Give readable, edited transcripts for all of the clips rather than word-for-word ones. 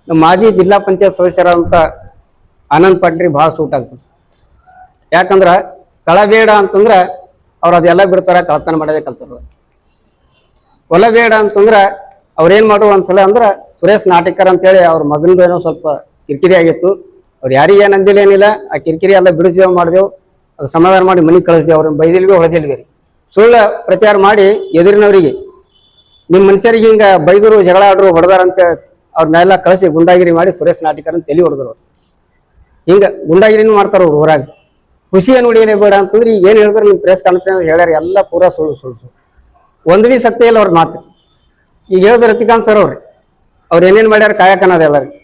ನಮ್ಮ ಮಾಜಿ ಜಿಲ್ಲಾ ಪಂಚಾಯತ್ ಸದಸ್ಯರಾದಂಥ ಆನಂದ್ ಪಾಟೀಲ್ ಭಾಳ ಸೂಟ್ ಆಗ್ತದೆ. ಯಾಕಂದ್ರೆ ಕಳ ಬೇಡ ಅಂತಂದ್ರೆ ಅವ್ರು ಅದೆಲ್ಲ ಬಿಡ್ತಾರೆ, ಕಳತನ ಮಾಡೋದೇ ಕಲ್ತಾರ. ಹೊಲ ಬೇಡ ಅಂತಂದ್ರೆ ಅವ್ರೇನು ಮಾಡುವ ಒಂದ್ಸಲ ಅಂದ್ರೆ ಸುರೇಶ್ ನಾಟಿಕರ್ ಅಂತೇಳಿ ಅವ್ರ ಮಗನದು ಏನೋ ಸ್ವಲ್ಪ ಕಿರಿಕಿರಿ ಆಗಿತ್ತು. ಅವ್ರು ಯಾರಿಗೆ ಏನು ಅಂದಿಲ್ಲ ಏನಿಲ್ಲ, ಆ ಕಿರಿಕಿರಿ ಎಲ್ಲ ಬಿಡಿಸೇವು ಮಾಡಿದೆವು, ಅದು ಸಮಾಧಾನ ಮಾಡಿ ಮನೆಗೆ ಕಳಿಸ್ದೇವು. ಅವ್ರನ್ನ ಬೈದಿಲ್ವಿ ಹೊಡೆದಿಲ್ವಿ ರೀ. ಸುಳ್ಳು ಪ್ರಚಾರ ಮಾಡಿ ಎದುರಿನವರಿಗೆ ನಿಮ್ಮ ಮನುಷ್ಯರಿಗೆ ಹಿಂಗೆ ಬೈದರು, ಜಗಳ ಆಡ್ರು, ಹೊಡೆದಾರಂತ ಅವ್ರನ್ನೆಲ್ಲ ಕಳಿಸಿ ಗುಂಡಾಗಿರಿ ಮಾಡಿ ಸುರೇಶ್ ನಾಟಿಕರ್ ಅಂತ ತಲೆ ಹೊಡೆದ್ರು. ಹಿಂಗೆ ಗುಂಡಾಗಿರಿನೂ ಮಾಡ್ತಾರೆ ಅವ್ರು ಊರಾಗ. ಖುಷಿಯ ನುಡಿಯೇ ಬೇಡ ಅಂತಂದ್ರೆ ಈಗ ಏನು ಹೇಳಿದ್ರು ನಿಮ್ಮ ಪ್ರೆಸ್ ಕಾನ್ಫರೆನ್ಸ್ ಹೇಳ್ಯಾರ, ಎಲ್ಲ ಪೂರಾ ಸುಳ್ಳು ಸುಳ್ಳು ಸುಳ್ಳು, ಒಂದು ಭೀ ಸತ್ಯ ಇಲ್ಲ ಅವ್ರ ಮಾತು. ಈಗ ಹೇಳಿದ್ರು ರತಿಕಾಂತ್ ಸರ್ ಅವ್ರು ಏನೇನು ಮಾಡ್ಯಾರ ಕಾಯಕ ಅನ್ನೋದು ಎಲ್ಲರಿಗೆ.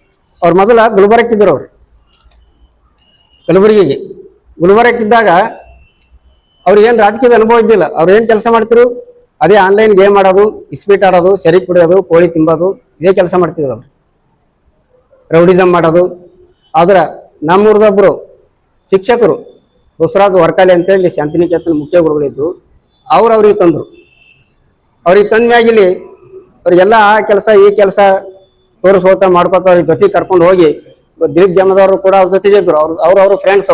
ಅವ್ರು ಮೊದಲ ಗುಲ್ಬರ್ಗಕ್ಕಿದ್ರು. ಅವ್ರು ಕಲಬುರಗಿಗೆ ಗುಲ್ಬರ್ಗಕ್ಕಿದ್ದಾಗ ಅವ್ರಿಗೇನು ರಾಜಕೀಯದ ಅನುಭವ ಇದ್ದಿಲ್ಲ. ಅವ್ರು ಏನು ಕೆಲಸ ಮಾಡ್ತಿರು, ಅದೇ ಆನ್ಲೈನ್ ಗೇಮ್ ಆಡೋದು, ಇಸ್ಪೀಟ್ ಆಡೋದು, ಶರೀಕ್ ಕುಡಿಯೋದು, ಕೋಳಿ ತಿಂಬೋದು, ಇದೇ ಕೆಲಸ ಮಾಡ್ತಿದ್ರು ಅವ್ರು. ರೌಡಿಸಮ್ ಮಾಡೋದು. ಆದ್ರೆ ನಮ್ಮೂರ್ದೊಬ್ಬರು ಶಿಕ್ಷಕರು ಬಸವರಾಜ್ ವರ್ಕಾಲೆ ಅಂತೇಳಿ ಶಾಂತಿನಿಕೇತನ ಮುಖ್ಯ ಗುರುಗಳಿದ್ದು, ಅವ್ರಿಗೆ ತಂದರು. ಅವ್ರಿಗೆ ತಂದ ಮ್ಯಾಗಿಲಿ ಅವ್ರಿಗೆಲ್ಲ ಆ ಕೆಲಸ ಈ ಕೆಲಸ ತೋರಿಸ್ಕೋತ ಮಾಡ್ಕೋತ ಅವ್ರಿಗೆ ಜೊತೆಗೆ ಕರ್ಕೊಂಡು ಹೋಗಿ ದಿಲೀಪ್ ಜಮದವರು ಕೂಡ ಅವ್ರ ಜೊತೆಗೆ ಇದ್ರು. ಅವ್ರ ಫ್ರೆಂಡ್ಸ್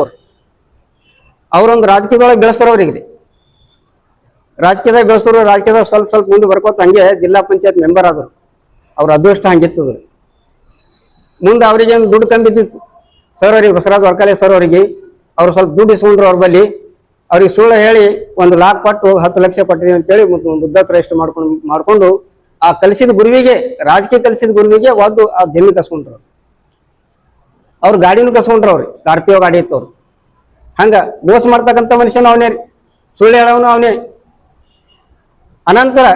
ಅವ್ರೊಂದು ರಾಜಕೀಯದೊಳಗೆ ಬೆಳೆಸ್ತಾರೆ ಅವ್ರಿಗೆ. ರಾಜಕೀಯದಾಗ ಬೆಳೆಸೋರು, ರಾಜಕೀಯದಾಗ ಸ್ವಲ್ಪ ಸ್ವಲ್ಪ ಮುಂದೆ ಬರ್ಕೋತ ಹಂಗೆ ಜಿಲ್ಲಾ ಪಂಚಾಯತ್ ಮೆಂಬರ್ ಆದರು. ಅವ್ರ ಅದೃಷ್ಟ ಹಂಗಿತ್ತದ. ಮುಂದೆ ಅವ್ರಿಗೇನು ದುಡ್ಡು ಕಂಬಿದ್ದಿತ್ತು ಸರ್ ಅವ್ರಿಗೆ, ಬಸವರಾಜ್ ವರ್ಕಾಲೆ ಸರ್ ಅವರಿಗೆ. ಅವ್ರು ಸ್ವಲ್ಪ ದುಡ್ಡು ಇಸ್ಕೊಂಡ್ರು ಅವ್ರ ಬಳಿ. ಅವ್ರಿಗೆ ಸುಳ್ಳು ಹೇಳಿ 1 ಲಕ್ಷ ಕೊಟ್ಟು 10 ಲಕ್ಷ ಕೊಟ್ಟಿದೆ ಅಂತೇಳಿ ಮತ್ತು ಮುದ್ದತ್ರ ಎಷ್ಟು ಮಾಡ್ಕೊಂಡು ಆ ಕಲಿಸಿದ ಗುರುವಿಗೆ, ರಾಜಕೀಯ ಕಲಿಸಿದ ಗುರುವಿಗೆ ಒದ್ದು ಆ ಜಮೀನು ಕಸ್ಕೊಂಡ್ರು. ಅವ್ರ ಗಾಡಿನೂ ಕಸ್ಕೊಂಡ್ರು. ಅವ್ರಿಗೆ ಸ್ಕಾರ್ಪಿಯೋ ಗಾಡಿ ಇತ್ತು. ಅವ್ರು ಹಂಗೆ ಮೋಸ ಮಾಡ್ತಕ್ಕಂಥ ಮನುಷ್ಯನು ಅವನೇ, ಸುಳ್ಳು ಹೇಳೋನು ಅವನೇ. ಅನಂತರ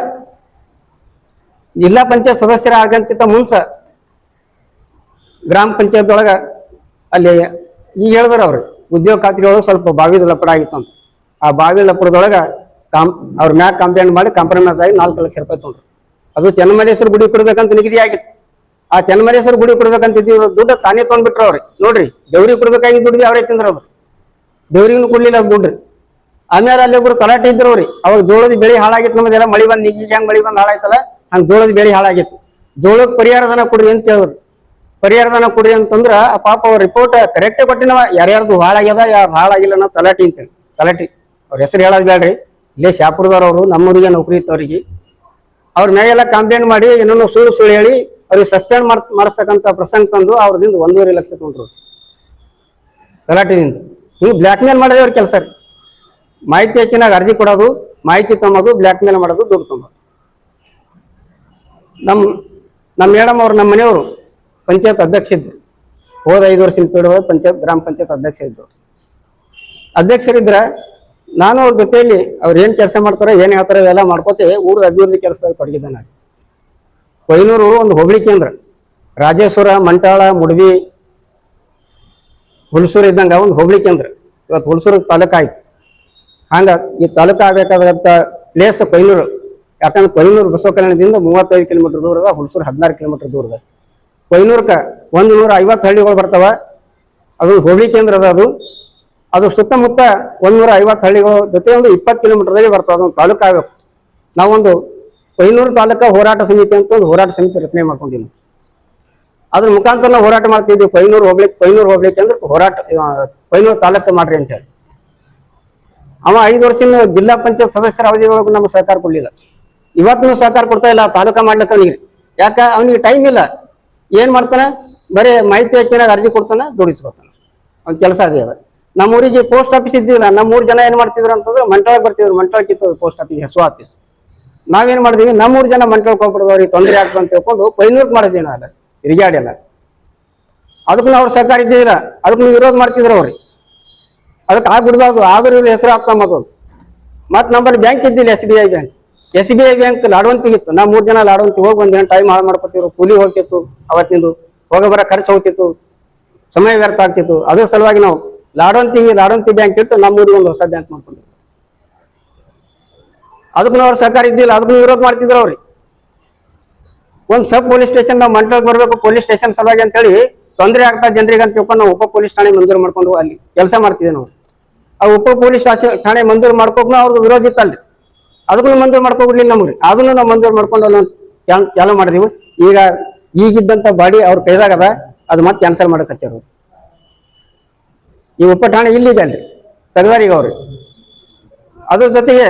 ಜಿಲ್ಲಾ ಪಂಚಾಯತ್ ಸದಸ್ಯರ ಆಗಂತ ಮುಂಚೆ ಗ್ರಾಮ ಪಂಚಾಯತ್ ಒಳಗೆ ಅಲ್ಲಿ ಈಗ ಹೇಳಿದ್ರು ಅವ್ರು ಉದ್ಯೋಗ ಖಾತ್ರಿಯೊಳಗೆ ಸ್ವಲ್ಪ ಬಾವಿದ ಲಪಡ ಆಗಿತ್ತು ಅಂತ. ಆ ಬಾವಿ ಲಪಡದೊಳಗೆ ಅವ್ರ ಮ್ಯಾಗ ಕಂಪ್ಲೇಂಟ್ ಮಾಡಿ ಕಾಂಪ್ರಮೈಸ್ ಆಗಿ 4 ಲಕ್ಷ ರೂಪಾಯಿ ತೊಗೊಂಡ್ರು. ಅದು ಚೆನ್ನಮಲ್ಲೇಶ್ವರ ಗುಡಿ ಕೊಡ್ಬೇಕಂತ ನಿಗದಿ ಆಗಿತ್ತು. ಆ ಚೆನ್ನಮಲ್ಲೇಶ್ವರ ಗುಡಿ ಕೊಡ್ಬೇಕಂತಿದ್ದೀವಿ ದುಡ್ಡು ತಾನೇ ತೊಗೊಂಡ್ಬಿಟ್ರು ಅವ್ರಿಗೆ. ನೋಡ್ರಿ, ದೇವ್ರಿಗೆ ಕೊಡ್ಬೇಕಾಗಿ ದುಡ್ಡು ಅವರೇ ತಿಂದ್ರು. ಅವ್ರು ದೇವ್ರಿಗೂ ಕೊಡ್ಲಿಲ್ಲ ಅದು ದುಡ್ಡು. ಆಮೇಲೆ ಅಲ್ಲಿ ಒಬ್ರು ತಲಾಟೆ ಇದ್ರು ಅವ್ರಿ. ಅವಾಗ ಜೋಳದ ಬೆಳೆ ಹಾಳಾಗಿತ್ತು. ನಮ್ಮದೆಲ್ಲ ಮಳಿ ಬಂದು ಈಗ ಹೆಂಗೆ ಮಳಿ ಬಂದು ಹಾಳಾಯ್ತಲ್ಲ ಹಂಗೆ ಜೋಳದ ಬೆಳೆ ಹಾಳಾಗಿತ್ತು. ಜೋಳಕ್ಕೆ ಪರಿಹಾರ ಧನ ಕೊಡ್ರಿ ಅಂತ ಹೇಳಿದ್ರು. ಪರಿಹಾರ ಧನ ಕೊಡ್ರಿ ಅಂತಂದ್ರೆ ಆ ಪಾಪ ಅವ್ರ ರಿಪೋರ್ಟ್ ಕರೆಕ್ಟೇ ಕೊಟ್ಟಿನವ, ಯಾರ್ಯಾರ್ದು ಹಾಳಾಗ್ಯದ ಯಾರು ಹಾಳಾಗಿಲ್ಲ ಅನ್ನೋ ತಲಾಟಿ ಅಂತೇಳಿ. ತಲಾಟಿ ಅವ್ರ ಹೆಸರು ಹೇಳೋದು ಬೇಡ್ರಿ, ಇಲ್ಲೇ ಶಾಪುರದವ್ರವರು, ನಮ್ಮೂರಿಗೆ ನೌಕರಿ ಇತ್ತು ಅವರಿಗೆ. ಅವ್ರ ಮೇಲೆಲ್ಲ ಕಂಪ್ಲೇಂಟ್ ಮಾಡಿ ಏನೋ ಸುಳ್ಳು ಹೇಳಿ ಅವ್ರಿಗೆ ಸಸ್ಪೆಂಡ್ ಮಾಡಿಸ್ತಕ್ಕಂಥ ಪ್ರಸಂಗ ತಂದು ಅವ್ರದಿಂದ 1.5 ಲಕ್ಷ ತೊಗೊಂಡ್ರು ತಲಾಟಿದಿಂದ. ಹಿಂಗೆ ಬ್ಲ್ಯಾಕ್ ಮೇಲ್ ಮಾಡೋದೇ ಅವ್ರ ಕೆಲಸ ರೀ. ಮಾಹಿತಿ ಹಾಕಿನಾಗ ಅರ್ಜಿ ಕೊಡೋದು, ಮಾಹಿತಿ ತೊಂಬೋದು, ಬ್ಲ್ಯಾಕ್ ಮೇಲ್ ಮಾಡೋದು, ದುಡ್ಡು ತುಂಬೋದು. ನಮ್ಮ ಮೇಡಮ್ ಅವ್ರು ನಮ್ಮ ಮನೆಯವರು ಪಂಚಾಯತ್ ಅಧ್ಯಕ್ಷ ಇದ್ರು. ಹೋದ 5 ವರ್ಷ ಪಂಚಾಯತ್ ಗ್ರಾಮ ಪಂಚಾಯತ್ ಅಧ್ಯಕ್ಷ ಇದ್ರು. ಅಧ್ಯಕ್ಷರಿದ್ರೆ ನಾನು ಅವ್ರ ಜೊತೆಯಲ್ಲಿ ಅವ್ರು ಏನು ಕೆಲಸ ಮಾಡ್ತಾರೆ, ಏನು ಹೇಳ್ತಾರೆ ಇವೆಲ್ಲ ಮಾಡ್ಕೋತೆ ಊರದ ಅಭಿವೃದ್ಧಿ ಕೆಲಸದಾಗ ತೊಡಗಿದ್ದೆ ನಾನು. ಕೊಯ್ನೂರು ಒಂದು ಹೋಬಳಿ ಕೇಂದ್ರ, ರಾಜೇಶ್ವರ, ಮಂಟಾಳ, ಮುಡ್ಬಿ, ಹುಲ್ಸೂರು ಇದ್ದಂಗೆ ಒಂದು ಹೋಬಳಿ ಕೇಂದ್ರ. ಇವತ್ತು ಹುಲ್ಸೂರು ತಾಲೂಕು ಆಯ್ತು. ಹಂಗೆ ಈ ತಾಲೂಕು ಆಗಬೇಕಾದಂಥ ಪ್ಲೇಸ್ ಕೊಯ್ನೂರು. ಯಾಕಂದ್ರೆ ಕೊಯ್ನೂರು ಬಸವ ಕಲ್ಯಾಣದಿಂದ 35 ಕಿಲೋಮೀಟರ್ ದೂರ ಅದ, ಹುಲ್ಸೂರು 16 ಕಿಲೋಮೀಟರ್ ದೂರದ. ಕೊಯ್ನೂರ್ಕ 150 ಹಳ್ಳಿಗಳು ಬರ್ತಾವ. ಅದು ಹೋಬಳಿ ಕೇಂದ್ರ ಅದ. ಅದು ಸುತ್ತಮುತ್ತ 150 ಹಳ್ಳಿಗಳು ಜೊತೆ ಒಂದು 20 ಕಿಲೋಮೀಟರ್ದಾಗೆ ಬರ್ತಾವ. ಅದೊಂದು ತಾಲೂಕು ಆಗಬೇಕು. ನಾವೊಂದು ಕೊಯ್ನೂರು ತಾಲೂಕು ಹೋರಾಟ ಸಮಿತಿ ಅಂತ ಒಂದು ಹೋರಾಟ ಸಮಿತಿ ರಚನೆ ಮಾಡ್ಕೊಂಡಿದ್ವಿ. ಅದ್ರ ಮುಖಾಂತರ ನಾವು ಹೋರಾಟ ಮಾಡ್ತಿದ್ವಿ. ಕೊಯ್ನೂರು ಹೋಗ್ಲಿಕ್ಕೆ ಅಂದ್ರೆ ಹೋರಾಟ ಕೊಯ್ನೂರು ತಾಲೂಕು ಮಾಡ್ರಿ ಅಂತ ಹೇಳಿ. ಅವ 5 ವರ್ಷದ ಜಿಲ್ಲಾ ಪಂಚಾಯತ್ ಸದಸ್ಯರ ಅವಧಿಯೊಳಗೂ ನಮ್ಗೆ ಸಹಕಾರ ಕೊಡ್ಲಿಲ್ಲ. ಇವತ್ತು ಸಹಕಾರ ಕೊಡ್ತಾ ಇಲ್ಲ ತಾಲೂಕಾ ಮಾಡ್ಲಿಕ್ಕೆ ಅವನಿಗೆ. ಯಾಕ ಅವನಿಗೆ ಟೈಮ್ ಇಲ್ಲ. ಏನ್ ಮಾಡ್ತಾನೆ, ಬರೀ ಮಾಹಿತಿ ಹಾಕಿನಾಗ ಅರ್ಜಿ ಕೊಡ್ತಾನೆ, ದುಡಿಸ್ಕೊತಾನೆ. ಅವ್ನ ಕೆಲಸ ಅದೇ ಅದ. ನಮ್ಮೂರಿಗೆ ಪೋಸ್ಟ್ ಆಫೀಸ್ ಇದ್ದಿಲ್ಲ. ನಮ್ಮೂರು ಜನ ಏನ್ ಮಾಡ್ತಿದ್ರು ಅಂತಂದ್ರೆ ಮಂಟಾಳಕ್ಕೆ ಬರ್ತಿದ್ರು. ಮಂಟಾಳಕ್ಕೆ ಪೋಸ್ಟ್ ಆಫೀಸ್, ಹೆಸು ಆಫೀಸ್. ನಾವೇನ್ ಮಾಡಿದ್ವಿ, ನಮ್ಮೂರು ಜನ ಮಂಟಾಳಕ್ಕೆ ಹೋಗ್ಬಿಡೋದು, ತೊಂದರೆ ಆಗ್ತದೆ ಅಂತ ಹೇಳ್ಕೊಂಡು ಕೊಯ್ನೂರ್ಗೆ ಮಾಡಿದ್ವಿ. ನಾವು ತಿರುಗಾಡಿಲ್ಲ. ಅದಕ್ಕೂ ಅವ್ರು ಸಹಕಾರ ಇದ್ದಿಲ್ಲ. ಅದಕ್ಕೂ ವಿರೋಧ ಮಾಡ್ತಿದ್ರು ಅವ್ರಿಗೆ. ಅದಕ್ಕೆ ಆಗ್ಬಿಡ್ಬಾರ್ದು, ಆದ್ರೂ ಇವ್ರ ಹೆಸರು ಆಗ್ತಮ್ಮದು. ಮತ್ತು ನಮ್ಮಲ್ಲಿ ಬ್ಯಾಂಕ್ ಇದ್ದಿಲ್ಲ, SBI ಬ್ಯಾಂಕ್. SBI ಬ್ಯಾಂಕ್ ಲಾಡವಂತಿಗಿತ್ತು. ನಾವು 3 ಜನ ಲಾಡವಂತಿ ಹೋಗಿ ಒಂದೇನು ಟೈಮ್ ಹಾಳು ಮಾಡ್ಕೊತಿದ್ರು. ಕೂಲಿ ಹೋಗ್ತಿತ್ತು, ಅವತ್ತಿಂದು ಹೋಗ ಬರೋ ಖರ್ಚು ಹೋಗ್ತಿತ್ತು, ಸಮಯ ವ್ಯರ್ಥ ಆಗ್ತಿತ್ತು. ಅದ್ರ ಸಲುವಾಗಿ ನಾವು ಲಾಡವಂತಿ ಬ್ಯಾಂಕ್ ಇಟ್ಟು ನಮ್ಮೂರಿಗೆ ಒಂದು ಹೊಸ ಬ್ಯಾಂಕ್ ಮಾಡ್ಕೊಂಡಿದ್ವಿ. ಅದಕ್ಕೂ ಅವ್ರ ಸಹಕಾರ ಇದ್ದಿಲ್ಲ. ಅದಕ್ಕೂ ವಿರೋಧ ಮಾಡ್ತಿದ್ರು ಅವ್ರಿಗೆ. ಒಂದು ಸಬ್ ಪೊಲೀಸ್ ಸ್ಟೇಷನ್ ನಾವು ಮಂಟಳಕ್ಕೆ ಬರಬೇಕು, ಪೊಲೀಸ್ ಸ್ಟೇಷನ್ ಸಲುವಾಗಿ ಅಂತೇಳಿ ತೊಂದರೆ ಆಗ್ತಾ ಜನರಿಗೆ ಅಂತ ತಿಳ್ಕೊಂಡು ನಾವು ಉಪ ಪೊಲೀಸ್ ಠಾಣೆ ಮಂಜೂರು ಮಾಡ್ಕೊಂಡು ಅಲ್ಲಿ ಕೆಲಸ ಮಾಡ್ತಿದ್ದೆ ನಾವು. ಆ ಉಪ ಪೊಲೀಸ್ ಠಾಣೆ ಮಂಜೂರು ಮಾಡ್ಕೊಂಡು ಅವ್ರದ್ದು ವಿರೋಧ ಇತ್ತಲ್ರಿ. ಅದಕ್ಕೂ ಮಂಜೂರು ಮಾಡ್ಕೊಬಿಡ್ಲಿಲ್ಲ ನಮ್ಗೆ. ಅದನ್ನು ನಾವು ಮಂಜೂರು ಮಾಡ್ಕೊಂಡು ಚಾಲು ಮಾಡಿದೀವಿ. ಈಗ ಈಗಿದ್ದಂಥ ಬಾಡಿ ಅವ್ರ ಕೈದಾಗದ ಅದು ಮತ್ತೆ ಕ್ಯಾನ್ಸಲ್ ಮಾಡಕ್ಕೆ ಹಚ್ಚಾರ. ಈ ಉಪಠಾಣೆ ಇಲ್ಲಿದೆ ಅಲ್ರಿ, ತೆಗ್ದಾರೀಗ ಅವ್ರಿಗೆ. ಅದ್ರ ಜೊತೆಗೆ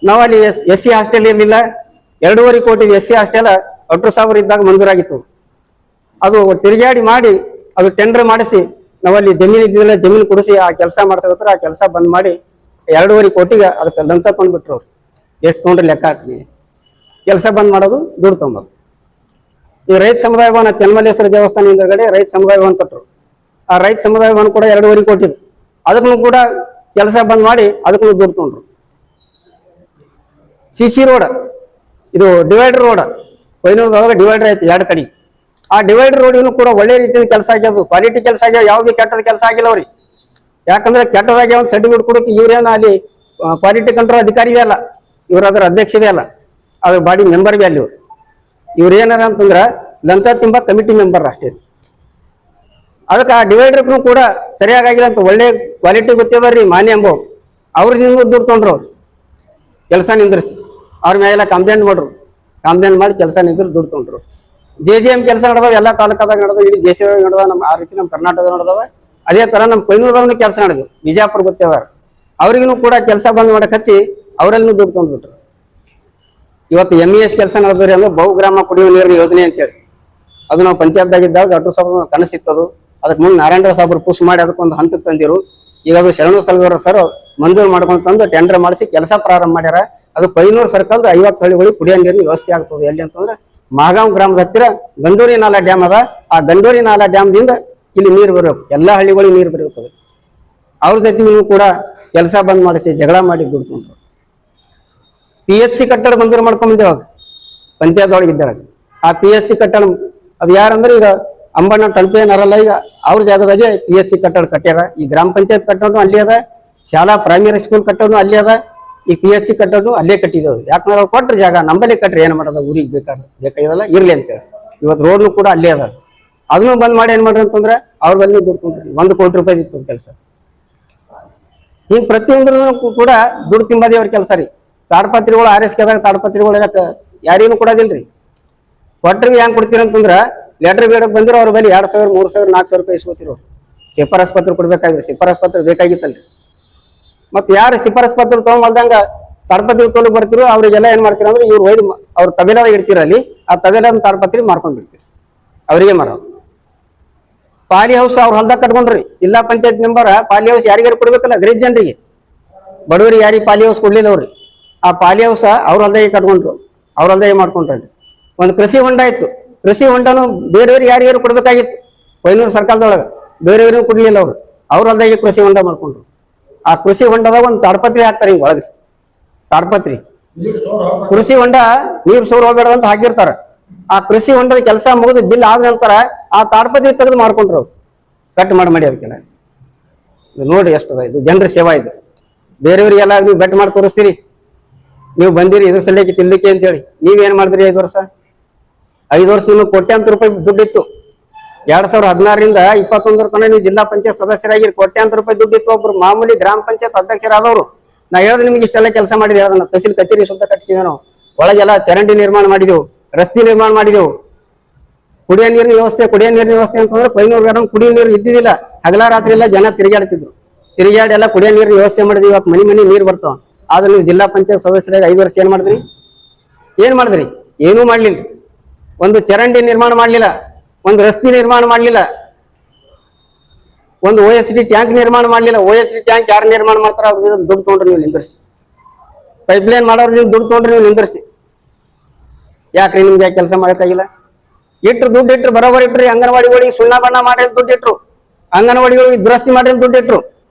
ನಾವಲ್ಲಿ SC ಹಾಸ್ಟೆಲ್ ಇರಲಿಲ್ಲ. 2.5 ಕೋಟಿ SC ಹಾಸ್ಟೆಲ್ 10,000 ಇದ್ದಾಗ ಮಂಜೂರಾಗಿತ್ತು. ಅದು ತಿರುಗಾಡಿ ಮಾಡಿ ಅದು ಟೆಂಡರ್ ಮಾಡಿಸಿ ನಾವಲ್ಲಿ ಜಮೀನು ಇದ್ದಿಲ್ಲ, ಜಮೀನು ಕೊಡಿಸಿ ಆ ಕೆಲಸ ಮಾಡ್ಸಕತ್ತಾರ. ಆ ಕೆಲಸ ಬಂದ್ ಮಾಡಿ 2.5 ಕೋಟಿಗೆ ಅದಕ್ಕೆ ಲಂಚ ತೊಗೊಂಡ್ಬಿಟ್ರು ಅವ್ರು. ಎಷ್ಟು ತೊಗೊಂಡ್ರೆ ಲೆಕ್ಕ ಹಾಕಿ ಕೆಲಸ ಬಂದ್ ಮಾಡೋದು, ದುಡ್ಡು ತೊಗೊಂಬೋದು. ಈ ರೈತ ಸಮುದಾಯ ಭವನ ಚೆನ್ನಮಲ್ಲೇಶ್ವರ ದೇವಸ್ಥಾನ ಹಿಂದಗಡೆ ರೈತ ಸಮುದಾಯ ಭವನ ಕೊಟ್ಟರು. ಆ ರೈತ ಸಮುದಾಯ ಭವನ ಕೂಡ 2.5 ಕೋಟಿ. ಅದಕ್ಕೂ ಕೂಡ ಕೆಲಸ ಬಂದ್ ಮಾಡಿ ಅದಕ್ಕೂ ದುಡ್ಡು ತೊಗೊಂಡ್ರು. CC ರೋಡ್, ಇದು ಡಿವೈಡರ್ ರೋಡ್, ಕೊಯ್ನೂರದೊಳಗೆ ಡಿವೈಡರ್ ಐತಿ 2 ಕಡೆ. ಆ ಡಿವೈಡರ್ ರೋಡ್ ಕೂಡ ಒಳ್ಳೆ ರೀತಿಯ ಕೆಲಸ ಆಗ್ಯದು, ಕ್ವಾಲಿಟಿ ಕೆಲಸ ಆಗ್ಯಾವ. ಯಾವ್ದು ಕೆಟ್ಟದ ಕೆಲಸ ಆಗಿಲ್ಲ ಅವ್ರಿಗೆ. ಯಾಕಂದ್ರೆ ಕೆಟ್ಟದಾಗಿ ಒಂದು ಸರ್ಟಿಫಿಕೇಟ್ ಕೊಡೋಕೆ ಇವ್ರೇನ ಅಲ್ಲಿ ಕ್ವಾಲಿಟಿ ಕಂಟ್ರೋಲ್ ಅಧಿಕಾರಿವೇ ಅಲ್ಲ, ಇವ್ರ ಅದರ ಅಧ್ಯಕ್ಷವೇ ಅಲ್ಲ, ಅದ್ರ ಬಾಡಿ ಮೆಂಬರ್ ಬಿ ಅಲ್ಲಿ ಇವ್ರು ಏನಾರ ಅಂತಂದ್ರೆ ಲಂಚ ತಿಂಬ ಕಮಿಟಿ ಮೆಂಬರ್ ಅಷ್ಟೇ. ಅದಕ್ಕೆ ಆ ಡಿವೈಡರ್ಗೂ ಕೂಡ ಸರಿಯಾಗಿಲ್ಲ ಅಂತ ಒಳ್ಳೆ ಕ್ವಾಲಿಟಿ ಗೊತ್ತಿದಾರ್ರಿ ಮಾನ್ಯ ಎಂಬೋ ಅವ್ರಿಂದ ದುಡ್ಡು ತೊಗೊಂಡ್ರು. ಅವ್ರು ಕೆಲಸ ನಿಂದ್ರಿಸಿ ಅವ್ರ ಮೇಲೆಲ್ಲ ಕಂಪ್ಲೇಂಟ್ ಮಾಡ್ರು. ಕಂಪ್ಲೇಂಟ್ ಮಾಡಿ ಕೆಲಸ ನಿಂದ್ರು ದುಡ್ಡು ತೊಗೊಂಡ್ರು. JJM ಕೆಲಸ ನಡೆದವ, ಎಲ್ಲ ತಾಲೂಕದಾಗ ನಡೆದವ, ಇಡೀ ದೇಶದಾಗ ನಡೆದವ. ನಮ್ಮ ಆ ರೀತಿ ನಮ್ಮ ಕರ್ನಾಟಕದಾಗ ನಡೆದವ. ಅದೇ ತರ ನಮ್ಮ ಕೊಯ್ನೂರದವನು ಕೆಲಸ ನಡೆದವು, ಬಿಜಾಪುರ ಗೊತ್ತಿದಾರ. ಅವ್ರಿಗೂ ಕೂಡ ಕೆಲಸ ಬಂದ್ ಮಾಡಕ್ ಹಚ್ಚಿ ಅವರೆಲ್ಲೂ ದುಡ್ಡು ತೊಗೊಂಡ್ಬಿಟ್ರು. ಇವತ್ತು MES ಕೆಲಸ ನಡೆದ್ರಿ ಅಂದ್ರೆ ಬಹುಗ್ರಾಮ ಕುಡಿಯುವ ನೀರಿನ ಯೋಜನೆ ಅಂತೇಳಿ, ಅದು ನಾವು ಪಂಚಾಯತ್ದಾಗಿದ್ದಾಗ ಡಾಕ್ಟರ್ ಸಾಹೇಬ್ ಕನಸಿತ್ತದು. ಅದಕ್ಕೆ ಮುಂದೆ ನಾರಾಯಣರಾವ್ ಸಾಹೇಬ್ರು ಪುಷ್ ಮಾಡಿ ಅದಕ್ಕೊಂದು ಹಂತಕ್ಕೆ ತಂದಿರು. ಈಗ ಅದು ಶರಣು ಸಲಗರ ಸರ್ ಮಂಜೂರು ಮಾಡ್ಕೊಂಡು ತಂದು ಟೆಂಡರ್ ಮಾಡಿಸಿ ಕೆಲಸ ಪ್ರಾರಂಭ ಮಾಡ್ಯಾರ. ಅದು ಕೊಯ್ನೂರು ಸರ್ಕಲ್ದ 50 ಹಳ್ಳಿಗಳಿಗೆ ಕುಡಿಯೋ ನೀರಿನ ವ್ಯವಸ್ಥೆ ಆಗ್ತದೆ. ಎಲ್ಲಿ ಅಂತಂದ್ರೆ ಮಾಗಾಂವ್ ಗ್ರಾಮದ ಹತ್ತಿರ ಗಂಡೂರಿ ನಾಲಾ ಡ್ಯಾಮ್ ಅದ. ಆ ಗಂಡೂರಿ ನಾಲಾ ಡ್ಯಾಮ್ದಿಂದ ಇಲ್ಲಿ ನೀರು ಬರಬೇಕು, ಎಲ್ಲಾ ಹಳ್ಳಿಗಳಿಗೆ ನೀರು ಬರಬೇಕು. ಅವ್ರ ಜೊತೆಗೂ ಕೂಡ ಕೆಲಸ ಬಂದ್ ಮಾಡಿಸಿ ಜಗಳ ಮಾಡಿ ದುಡ್ಡು ತೊಗೊಂಡ್ರು. PHC ಕಟ್ಟಡ ಮಂಜೂರು ಮಾಡ್ಕೊಂಡ್ ಬಂದೇವಾಗ ಪಂಚಾಯತ್ ಒಳಗೆ ಇದ್ದಾಗ. ಆ PHC ಕಟ್ಟಡ ಅದು ಯಾರಂದ್ರೆ ಈಗ ಅಂಬಣ್ಣ ಟಲ್ಪೇನರಲ್ಲ, ಈಗ ಅವ್ರ ಜಾಗದಾಗೆ PHC ಕಟ್ಟಡ ಕಟ್ಟ್ಯಾರ. ಈ ಗ್ರಾಮ ಪಂಚಾಯತ್ ಕಟ್ಟಡ ಅಲ್ಲಿ ಅದ, ಶಾಲಾ ಪ್ರೈಮರಿ ಸ್ಕೂಲ್ ಕಟ್ಟಡ ಅಲ್ಲಿ ಅದ, ಈ PHC ಕಟ್ಟಡ ಅಲ್ಲೇ ಕಟ್ಟಿದ್ದೇವೆ. ಯಾಕಂದ್ರೆ ಅವ್ರು ಕೊಟ್ರ ಜಾಗ ನಂಬಲ್ಲಿ ಕಟ್ರಿ ಏನ್ ಮಾಡೋದ, ಊರಿಗೆ ಬೇಕಾಗಿಲ್ಲ ಇರ್ಲಿ ಅಂತೇಳಿ. ಇವತ್ತು ರೋಡ್ನು ಕೂಡ ಅಲ್ಲೇ ಅದ. ಅದನ್ನು ಬಂದ್ ಮಾಡಿ ಏನ್ ಮಾಡ್ರಿ ಅಂತಂದ್ರೆ ಅವ್ರ ಬಲ್ಲಿ ದುಡ್ಡು ತೊಗೊಂಡ್ರಿ. 1 ಕೋಟಿ ರೂಪಾಯಿ ಇತ್ತು ಕೆಲಸ. ಹಿಂಗ್ ಪ್ರತಿಯೊಂದ್ರ ಕೂಡ ದುಡ್ಡು ತಿಂಬದಿ ಅವ್ರ ಕೆಲಸ ರೀ. ತಾಡ್ಪತ್ರಿಗಳು RSKದಾಗ ತಾಡ್ಪತ್ರಿಗಳು ಯಾರಿಗೂ ಕೊಡೋದಿಲ್ರಿ. ಕೊಟ್ರಿಗೆ ಹೆಂಗ್ ಕೊಡ್ತೀರ ಅಂತಂದ್ರ ಲೆಟರ್ ಬೇಡಕ್ ಬಂದಿರೋ ಅವ್ರ ಬಳಿ 2,000, 3,000, 4,000 ರೂಪಾಯಿ ಇಸ್ಕೊತಿರೋ. ಶಿಫಾರಸ್ ಪತ್ರ ಕೊಡ್ಬೇಕಾಗಿದ್ರು, ಶಿಫಾರಸ್ ಪತ್ರ ಬೇಕಾಗಿತ್ತಲ್ರಿ. ಮತ್ತೆ ಯಾರು ಶಿಫಾರಸ್ ಪತ್ರ ತಗೊಂಡ್ದಂಗ ತಾಡ್ಪತ್ರಿ ತೊಲಗ್ ಬರ್ತಿರೋ ಅವ್ರಿಗೆಲ್ಲ ಏನ್ ಮಾಡ್ತೀರ ಅಂದ್ರೆ ಇವ್ರು ಒಯ್ದು ಅವ್ರ ತಬೇಲಾದ ಇಡ್ತಿರಲ್ಲಿ, ಆ ತಬೇಲಾದ ತಾಡ್ಪತ್ರಿ ಮಾರ್ಕೊಂಡ್ ಬಿಡ್ತೀರಿ, ಅವರಿಗೆ ಮಾರೋದು. ಪಾಲಿ ಹೌಸ್ ಅವ್ರ ಹೊಲ್ದಾಗ ಕಟ್ಕೊಂಡ್ರಿ. ಜಿಲ್ಲಾ ಪಂಚಾಯತ್ ಮೆಂಬರ್ ಪಾಲಿ ಹೌಸ್ ಯಾರಿಗಾರು ಕೊಡ್ಬೇಕಲ್ಲ, ಗರೀಬ್ ಜನರಿಗೆ, ಬಡವರಿಗೆ ಯಾರಿಗೆ ಪಾಲಿ ಹೌಸ್ ಕೊಡ್ಲಿಲ್ಲ ಅವ್ರಿ. ಆ ಪಾಲಿ ಹೌಸ ಅವ್ರ ಹೊಲ್ದಾಗೆ ಕಟ್ಕೊಂಡ್ರು, ಅವ್ರ ಹೊಲ್ದಾಗೆ ಮಾಡ್ಕೊಂಡ್ರಿ. ಒಂದು ಕೃಷಿ ಹೊಂಡ ಇತ್ತು, ಕೃಷಿ ಹೊಂಡನು ಬೇರೆಯವ್ರಿಗೆ ಯಾರಿಗಾರು ಕೊಡ್ಬೇಕಾಗಿತ್ತು ಕೊಯ್ನೂರು ಸರ್ಕಾರದೊಳಗೆ, ಬೇರೆಯವ್ರಿಗೂ ಕೊಡ್ಲಿಲ್ಲ ಅವ್ರು. ಅವ್ರ ಹೊಲ್ದಾಗೆ ಕೃಷಿ ಹೊಂಡ ಮಾಡ್ಕೊಂಡ್ರು. ಆ ಕೃಷಿ ಹೊಂಡದಾಗ ಒಂದು ತಾಡ್ಪತ್ರಿ ಹಾಕ್ತಾರೆ ಹಿಂಗ್ ಒಳಗ್ರಿ. ತಾಡ್ಪತ್ರಿ ಕೃಷಿ ಹೊಂಡ ನೀರು ಸೋರ್ ಹೋಗ್ಬೇಡ ಅಂತ ಹಾಕಿರ್ತಾರ. ಆ ಕೃಷಿ ಹೊಂಡದ ಕೆಲಸ ಮುಗಿದು ಬಿಲ್ ಆದ ನಂತರ ಆ ತಾಡ್ಪತ್ರಿ ತೆಗೆದು ಮಾಡ್ಕೊಂಡ್ರು ಅವ್ರು, ಕಟ್ ಮಾಡಿ ಅದಕ್ಕೆಲ್ಲ. ಇದು ನೋಡ್ರಿ ಎಷ್ಟದ, ಇದು ಜನರ ಸೇವಾ. ಇದು ಬೇರೆಯವ್ರಿಗೆಲ್ಲ ನೀವು ಬೆಟ್ ಮಾಡಿ ತೋರಿಸ್ತೀರಿ, ನೀವು ಬಂದಿರಿ ಇದ್ರ ಸಲಕ್ಕೆ ತಿನ್ಲಿಕ್ಕೆ ಅಂತೇಳಿ. ನೀವೇನ್ ಮಾಡಿದ್ರಿ 5 ವರ್ಷ? 5 ವರ್ಷ ನಿಮಗೆ ಕೋಟ್ಯಾಂತರ ರೂಪಾಯಿ ದುಡ್ಡಿತ್ತು. 2016ರಿಂದ 21 ತನಕ ನೀವು ಜಿಲ್ಲಾ ಪಂಚಾಯತ್ ಸದಸ್ಯರಾಗಿರಿ. ಕೋಟ್ಯಾಂತರ ರೂಪಾಯಿ ದುಡ್ಡಿತ್ತು. ಒಬ್ರು ಮಾಮೂಲಿ ಗ್ರಾಮ ಪಂಚಾಯತ್ ಅಧ್ಯಕ್ಷರಾದವರು. ನಾ ಹೇಳ್ದೆ ನಿಮ್ಗೆ ಇಷ್ಟೆಲ್ಲ ಕೆಲಸ ಮಾಡಿದೆ, ಅದನ್ನ ತಹಸೀಲ್ ಕಚೇರಿ ಸುತ್ತ ಕಟ್ಟಿಸಿದೆ. ನಾವು ಒಳಗೆಲ್ಲ ಚರಂಡಿ ನಿರ್ಮಾಣ ಮಾಡಿದೆವು, ರಸ್ತೆ ನಿರ್ಮಾಣ ಮಾಡಿದೆವು, ಕುಡಿಯೋ ನೀರಿನ ವ್ಯವಸ್ಥೆ ಅಂತಂದ್ರೆ ಕೊಯ್ನೂರು ಕುಡಿಯೋ ನೀರು ಇದ್ದಿದ್ದಿಲ್ಲ. ಹಗಲ ರಾತ್ರಿ ಎಲ್ಲ ಜನ ತಿರುಗಾಡ್ತಿದ್ರು. ತಿರುಗಾಡಿ ಎಲ್ಲ ಕುಡಿಯೋ ನೀರಿನ ವ್ಯವಸ್ಥೆ ಮಾಡಿದ್ವಿ. ಇವತ್ತು ಮನೆ ನೀರು ಬರ್ತಾವ. ಆದ್ರೆ ನೀವು ಜಿಲ್ಲಾ ಪಂಚಾಯತ್ ಸದಸ್ಯರಾಗಿ 5 ವರ್ಷ ಏನ್ ಮಾಡಿದ್ರಿ? ಏನೂ ಮಾಡ್ಲಿಲ್ಲ. ಒಂದು ಚರಂಡಿ ನಿರ್ಮಾಣ ಮಾಡ್ಲಿಲ್ಲ, ಒಂದು ರಸ್ತೆ ನಿರ್ಮಾಣ ಮಾಡ್ಲಿಲ್ಲ, ಒಂದು OHD ಟ್ಯಾಂಕ್ ನಿರ್ಮಾಣ ಮಾಡ್ಲಿಲ್ಲ. OHD ಟ್ಯಾಂಕ್ ಯಾರು ನಿರ್ಮಾಣ ಮಾಡ್ತಾರ ಅವ್ರ ದುಡ್ಡು ತೊಗೊಂಡ್ರಿ ನೀವು ನಿಂದ್ರಿಸಿ. ಪೈಪ್ಲೈನ್ ಮಾಡೋರ್ದಿಂದ ದುಡ್ಡು ತೊಗೊಂಡ್ರಿ ನೀವು ನಿಂದ್ರಿಸಿ. ಯಾಕ್ರಿ ನಿಮ್ಗೆ ಯಾಕೆ ಕೆಲಸ ಮಾಡೋಕ್ಕಾಗಿಲ್ಲ? ದುಡ್ಡು ಇಟ್ರು ಬರೋಬರ್ ಇಟ್ರಿ. ಅಂಗನವಾಡಿಗಳಿಗೆ ಸುಣ್ಣ ಬಣ್ಣ ಮಾಡಿ ದುಡ್ಡು ಇಟ್ರು, ಅಂಗನವಾಡಿಗಳಿಗೆ ದುರಸ್ತಿ ಮಾಡಿ ದುಡ್ಡು ಇಟ್ರು.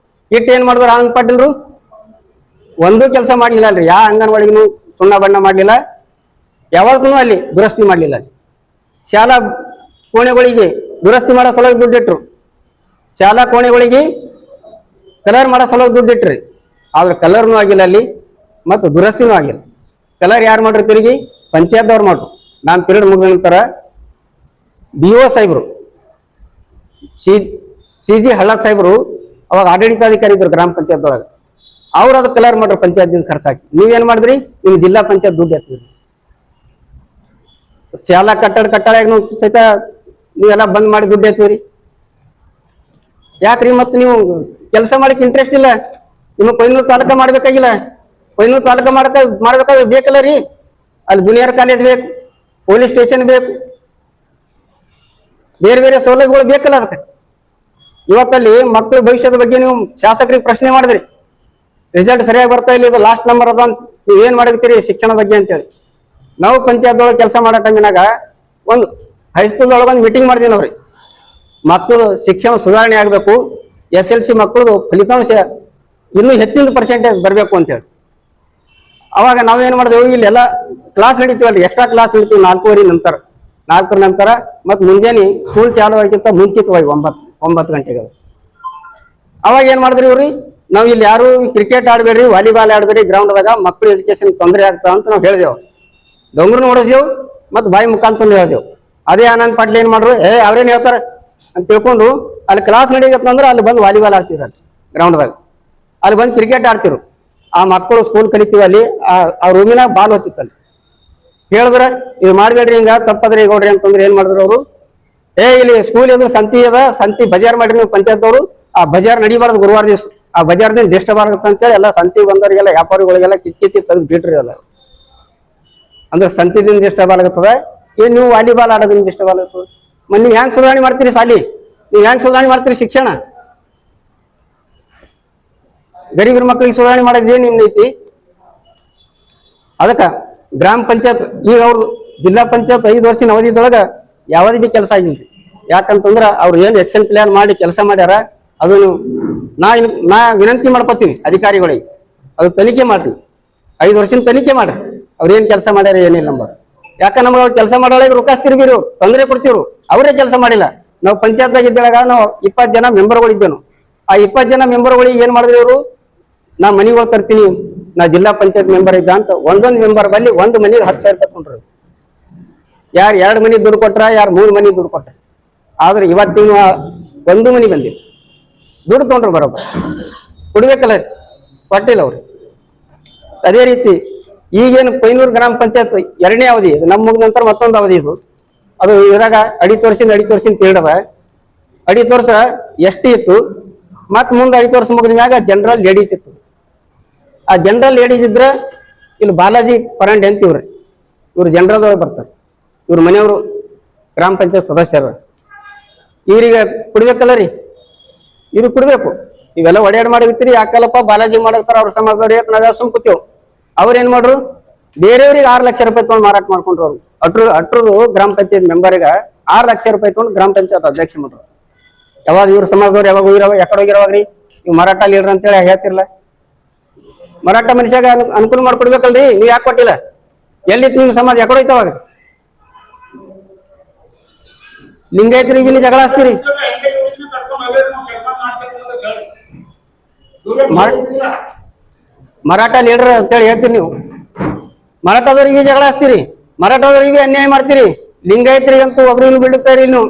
ಏನ್ ಮಾಡಿದ್ರು ಆನಂದ್ ಪಾಟೀಲ್ರು? ಒಂದೂ ಕೆಲಸ ಮಾಡ್ಲಿಲ್ಲ ಅಲ್ರಿ. ಯಾವ ಅಂಗನವಾಡಿಗೂ ಸುಣ್ಣ ಬಣ್ಣ ಮಾಡ್ಲಿಲ್ಲ, ಯಾವಾಗೂ ಅಲ್ಲಿ ದುರಸ್ತಿ ಮಾಡ್ಲಿಲ್ಲ. ಶಾಲಾ ಕೋಣೆಗಳಿಗೆ ದುರಸ್ತಿ ಮಾಡೋ ಸಲುವಾಗಿ ದುಡ್ಡಿಟ್ರು, ಶಾಲಾ ಕೋಣೆಗಳಿಗೆ ಕಲರ್ ಮಾಡೋ ಸಲುವಾಗಿ ದುಡ್ಡಿಟ್ರಿ. ಆದ್ರೆ ಕಲರ್ನೂ ಆಗಿಲ್ಲ ಅಲ್ಲಿ, ಮತ್ತು ದುರಸ್ತಿನೂ ಆಗಿಲ್ಲ. ಕಲರ್ ಯಾರು ಮಾಡ್ರಿ? ತಿರುಗಿ ಪಂಚಾಯತ್ದವ್ರು ಮಾಡ್ರು. ನಾನು ಪೀರಿಯಡ್ ಮುಗಿದ ನಂತರ BO ಸಾಹೇಬ್ರು, CG ಹಳ್ಳದ್ ಸಾಹೇಬ್ರು ಅವಾಗ ಆಡಳಿತಾಧಿಕಾರಿ ಇದ್ರು ಗ್ರಾಮ ಪಂಚಾಯತ್ದೊಳಗೆ. ಅವ್ರು ಅದು ಕಲರ್ ಮಾಡ್ರು ಪಂಚಾಯತ್ದಿಂದ ಖರ್ಚಾಕಿ. ನೀವೇನ್ ಮಾಡಿದ್ರಿ? ನಿಮ್ ಜಿಲ್ಲಾ ಪಂಚಾಯತ್ ದುಡ್ಡು ಎತ್ತಿದ್ರಿ. ಶಾಲಾ ಕಟ್ಟಡ ಸಹಿತ ನೀವೆಲ್ಲ ಬಂದ್ ಮಾಡಿ ದುಡ್ಡು ಐತಿವ್ರಿ. ಯಾಕ್ರಿ ಮತ್ತೆ ನೀವು ಕೆಲಸ ಮಾಡಕ್ ಇಂಟ್ರೆಸ್ಟ್ ಇಲ್ಲ? ನಿಮಗೆ ಕೊಯ್ನೂರು ತಾಲೂಕ ಮಾಡ್ಬೇಕಾಗಿಲ್ಲ? ಕೊಯ್ನೂರು ತಾಲೂಕ ಮಾಡ್ಬೇಕಾದ್ರೆ ಬೇಕಲ್ಲ ರೀ, ಅಲ್ಲಿ ಜೂನಿಯರ್ ಕಾಲೇಜ್ ಬೇಕು, ಪೊಲೀಸ್ ಸ್ಟೇಷನ್ ಬೇಕು, ಬೇರೆ ಬೇರೆ ಸೌಲಭ್ಯಗಳು ಬೇಕಲ್ಲ ಅದಕ್ಕೆ. ಇವತ್ತಲ್ಲಿ ಮಕ್ಕಳ ಭವಿಷ್ಯದ ಬಗ್ಗೆ ನೀವು ಶಾಸಕರಿಗೆ ಪ್ರಶ್ನೆ ಮಾಡಿದ್ರಿ, ರಿಸಲ್ಟ್ ಸರಿಯಾಗಿ ಬರ್ತಾ ಇಲ್ಲ, ಇದು ಲಾಸ್ಟ್ ನಂಬರ್ ಅದ ಅಂತ ನೀವು ಏನ್ ಮಾಡಕತ್ತೀರಿ ಶಿಕ್ಷಣ ಬಗ್ಗೆ ಅಂತೇಳಿ. ನಾವು ಪಂಚಾಯತ್ ಒಳಗೆ ಕೆಲಸ ಮಾಡೋ ಟೈಮಿನಾಗ ಒಂದು ಹೈಸ್ಕೂಲ್ ಒಳಗೆ ಒಂದು ಮೀಟಿಂಗ್ ಮಾಡಿದ್ವಿ ನಾವ್ರಿ. ಮಕ್ಕಳು ಶಿಕ್ಷಣ ಸುಧಾರಣೆ ಆಗಬೇಕು, SLC ಮಕ್ಕಳದು ಫಲಿತಾಂಶ ಇನ್ನೂ ಹೆಚ್ಚಿನ ಪರ್ಸೆಂಟೇಜ್ ಬರಬೇಕು ಅಂತೇಳಿ. ಅವಾಗ ನಾವೇನ್ ಮಾಡಿದೆವು, ಇಲ್ಲೆಲ್ಲ ಕ್ಲಾಸ್ ನಡೀತೀವಲ್ರಿ, ಎಕ್ಸ್ಟ್ರಾ ಕ್ಲಾಸ್ ನಡೀತೀವಿ 4:15 ನಂತರ, 4 ನಂತರ ಮತ್ತು ಮುಂಜಾನೆ ಸ್ಕೂಲ್ ಚಾಲು ಆಗಿಂತ ಮುಂಚಿತವಾಗಿ 9 ಗಂಟೆಗೆ. ಅವಾಗ ಏನ್ ಮಾಡಿದ್ರಿ ಇವ್ರಿ, ನಾವು ಇಲ್ಲಿ ಯಾರು ಕ್ರಿಕೆಟ್ ಆಡ್ಬೇಡ್ರಿ, ವಾಲಿಬಾಲ್ ಆಡ್ಬೇಡ್ರಿ ಗ್ರೌಂಡ್ದಾಗ, ಮಕ್ಕಳು ಎಜುಕೇಶನ್ ತೊಂದರೆ ಆಗ್ತಾವ ಅಂತ ನಾವು ಹೇಳಿದೆವು. ಡೊಂಗ್ರು ನೋಡಿದೆವು ಮತ್ತು ಬಾಯಿ ಮುಖಾಂತರ ಹೇಳಿದೆವು. ಅದೇ ಆನಂದ್ ಪಾಟೀಲ್ ಏನ್ ಮಾಡ್ರು, ಅವ್ರೇನ್ ಹೇಳ್ತಾರ ಅಂತ ತಿಳ್ಕೊಂಡು ಅಲ್ಲಿ ಕ್ಲಾಸ್ ನಡೀಗತ್ತಂದ್ರೆ ಅಲ್ಲಿ ಬಂದು ವಾಲಿಬಾಲ್ ಆಡ್ತಿದ್ರು ಅಲ್ಲಿ ಗ್ರೌಂಡ್ದಾಗ, ಅಲ್ಲಿ ಬಂದು ಕ್ರಿಕೆಟ್ ಆಡ್ತಿರು. ಆ ಮಕ್ಕಳು ಸ್ಕೂಲ್ ಕಲಿತೀವಿ ಅಲ್ಲಿ ಆ ರೂಮಿನಾಗ ಬಾಲ್ ಹೊತ್ತಿತ್ತಲ್ಲಿ. ಹೇಳಿದ್ರೆ ಇದು ಮಾಡ್ಬೇಡ್ರಿ, ಹಿಂಗ ತಪ್ಪದ್ರಿ ಗೌಡ್ರಿ ಅಂತಂದ್ರೆ ಏನ್ ಮಾಡಿದ್ರು ಅವರು, ಇಲ್ಲಿ ಸ್ಕೂಲ್ ಎದುರು ಸಂತಿ ಅದ, ಸಂತಿ ಬಜಾರ್ ಮಾಡ್ರಿ ನೀವು ಪಂಚಾಯತ್ದವರು, ಆ ಬಜಾರ್ ನಡಿಬಾರ್ದು ಗುರುವಾರ ದಿವಸ, ಆ ಬಜಾರ್ದಿಂದ ಡಿಸ್ಟರ್ಬ್ ಆಗುತ್ತೆ ಅಂತೇಳಿ ಎಲ್ಲ ಸಂತಿ ಬಂದವರಿಗೆಲ್ಲ ವ್ಯಾಪಾರಿಗಳಿಗೆಲ್ಲ ಕಿತ್ತಿ ತೆಗೆದು ಬಿಟ್ರಿ ಅಲ್ಲ. ಅಂದ್ರೆ ಸಂತಿದಿಂದ ಡಿಸ್ಟರ್ಬ್ ಆಗತ್ತದ, ಏನ್ ನೀವು ವಾಲಿಬಾಲ್ ಆಡೋದ್ರಿಂದ ಡಿಸ್ಟರ್ಬ್ ಆಗತ್ತದ. ಮತ್ತೆ ನೀವು ಹೆಂಗ್ ಸುಧಾರಣೆ ಮಾಡ್ತೀರಿ ಸಾಲಿ, ನೀವು ಹೆಂಗ್ ಸುಧಾರಣೆ ಮಾಡ್ತೀರಿ ಶಿಕ್ಷಣ? ಗರೀಬರ ಮಕ್ಕಳಿಗೆ ಸುಧಾರಣೆ ಮಾಡೋದು ಏನ್ ನಿಮ್ದೈತಿ? ಅದಕ್ಕ ಗ್ರಾಮ ಪಂಚಾಯತ್ ಈಗ ಅವ್ರದ್ದು ಜಿಲ್ಲಾ ಪಂಚಾಯತ್ 5 ವರ್ಷದ ಅವಧಿದೊಳಗ ಯಾವ್ದು ಬಿ ಕೆಲಸ ಆಗಿಲ್ರಿ. ಯಾಕಂತಂದ್ರ ಅವ್ರು ಏನ್ ಎಕ್ಷನ್ ಪ್ಲಾನ್ ಮಾಡಿ ಕೆಲಸ ಮಾಡ್ಯಾರ, ಅದು ನಾ ವಿನಂತಿ ಮಾಡ್ಕೊತೀನಿ ಅಧಿಕಾರಿಗಳಿಗೆ, ಅದು ತನಿಖೆ ಮಾಡ್ರಿ, 5 ವರ್ಷದ ತನಿಖೆ ಮಾಡ್ರಿ, ಅವ್ರ ಏನ್ ಕೆಲಸ ಮಾಡ್ಯಾರ ಏನಿಲ್ಲ ನಂಬರ್. ಯಾಕ ನಮ್ಗೆ ಅವ್ರು ಕೆಲಸ ಮಾಡೋಳಿಗೆ ರೊಕ್ಕ ತಿರುಗಿರು ತೊಂದರೆ ಕೊಡ್ತಿರು, ಅವರೇ ಕೆಲಸ ಮಾಡಿಲ್ಲ. ನಾವು ಪಂಚಾಯತ್ದಾಗ ಇದ್ದಾಗ ನಾವು 20 ಜನ ಮೆಂಬರ್ಗಳು ಇದ್ದೇನು, ಆ 20 ಜನ ಮೆಂಬರ್ಗಳಿಗೆ ಏನ್ ಮಾಡಿದ್ರಿ ಇವರು, ನಾ ಮನಿಗಳು ತರ್ತೀನಿ, ನಾ ಜಿಲ್ಲಾ ಪಂಚಾಯತ್ ಮೆಂಬರ್ ಇದ್ದ ಅಂತ ಒಂದೊಂದು ಮೆಂಬರ್ ಬಲ್ಲಿ ಒಂದು ಮನಿಗೆ 10,000 ರೂಪಾಯಿ ತಗೊಂಡ್ರು. ಯಾರು 2 ಮನಿ ದುಡ್ಡು ಕೊಟ್ರ, ಯಾರು 3 ಮನಿ ದುಡ್ಡು ಕೊಟ್ರ. ಆದ್ರೆ ಇವತ್ತಿನ 1 ಮನಿ ಬಂದಿಲ್ಲ, ದುಡ್ಡು ತಗೊಂಡ್ರು ಬರೋಬ್ಬರ, ಕೊಡ್ಬೇಕಲ್ಲ, ಕೊಟ್ಟಿಲ್ಲ ಅವ್ರು. ಅದೇ ರೀತಿ ಈಗೇನು ಕೊಯ್ನೂರು ಗ್ರಾಮ ಪಂಚಾಯತ್ 2ನೇ ಅವಧಿ, ಇದು ನಮ್ಮ ಮುಗಿದ ನಂತರ ಮತ್ತೊಂದು ಅವಧಿ ಇದು. ಅದು ಇದ್ರಾಗ 2 ವರ್ಷದ ಪೀರಿಯಡ್ ಅದ. 2 ವರ್ಷ ST ಇತ್ತು, ಮತ್ ಮುಂದೆ 2 ವರ್ಷ ಮುಗಿದ ಮ್ಯಾಗ ಜನರಲ್ ಲೇಡೀಸ್ ಇತ್ತು. ಆ ಜನರಲ್ ಲೇಡೀಸ್ ಇದ್ರ ಇಲ್ಲಿ ಬಾಲಾಜಿ ಪರಂಡೆ ಅಂತ ಇವ್ರು ಜನರಲ್ ಒಳಗೆ ಬರ್ತಾರೆ, ಇವ್ರ ಮನೆಯವರು ಗ್ರಾಮ ಪಂಚಾಯತ್ ಸದಸ್ಯರು. ಇವ್ರಿಗೆ ಕೊಡ್ಬೇಕಲ್ಲ ರೀ, ಇವ್ರಿಗೆ ಕೊಡ್ಬೇಕು. ಇವೆಲ್ಲ ಒಡೆಯಾಡ್ ಮಾಡಿರ್ತೀರಿ, ಯಾಕಲ್ಲಪ್ಪ ಬಾಲಾಜಿ ಮಾಡಕ್ತಾರ ಅವ್ರ ಸಮಾಜದವ್ರು ನಾವ್ ಸುಮ್ ಕೂತೇವ್. ಅವ್ರೇನ್ ಮಾಡ್ರು, ಬೇರೆಯವ್ರಿಗೆ 6 ಲಕ್ಷ ರೂಪಾಯಿ ತಗೊಂಡು ಮಾರಾಟ ಮಾಡ್ಕೊಂಡ್ರು. ಅವ್ರು ಅಟ್ರದು ಗ್ರಾಮ ಪಂಚಾಯತ್ ಮೆಂಬರ್ಗ 6 ಲಕ್ಷ ರೂಪಾಯಿ ತಗೊಂಡು ಗ್ರಾಮ ಪಂಚಾಯತ್ ಅಧ್ಯಕ್ಷ ಮಾಡ್ರು. ಯಾವಾಗ ಇವ್ರ ಸಮಾಜದವ್ರು ಯಾವಾಗ ಹೋಗಿರವ, ಯಾಕಡೆ ಹೋಗಿರವಾಗ್ರಿ, ನೀವು ಮರಾಠ ಲೀಡರ್ ಅಂತೇಳಿ ಹೇಳ್ತಿರ್ಲ. ಮರಾಠ ಮನುಷ್ಯಾಗ ಅನುಕೂಲ ಮಾಡ್ಕೊಡ್ಬೇಕಲ್ರಿ, ನೀವ್ ಯಾಕೆ ಕೊಟ್ಟಿಲ್ಲ? ಎಲ್ಲಿತ್ತು ನಿಮ್ ಸಮಾಜ, ಯಾಕಡೆ ಹೋಯ್ತವಾಗ? ಲಿಂಗಾಯತರಿಗೆ ಇಲ್ಲಿ ಜಗಳ ಹಚ್ತೀರಿ, ಮರಾಠ ಲೀಡರ್ ಅಂತೇಳಿ ಹೇಳ್ತೀರಿ ನೀವು. ಮರಾಠದವ್ರಿಗೆ ಜಗಳ ಹಚ್ತೀರಿ, ಮರಾಠದವ್ರಿಗೆ ಅನ್ಯಾಯ ಮಾಡ್ತೀರಿ. ಲಿಂಗಾಯತರಿಗಂತೂ ಒಬ್ರು ಬೀಳುತ್ತಾರೆ, ನೀವು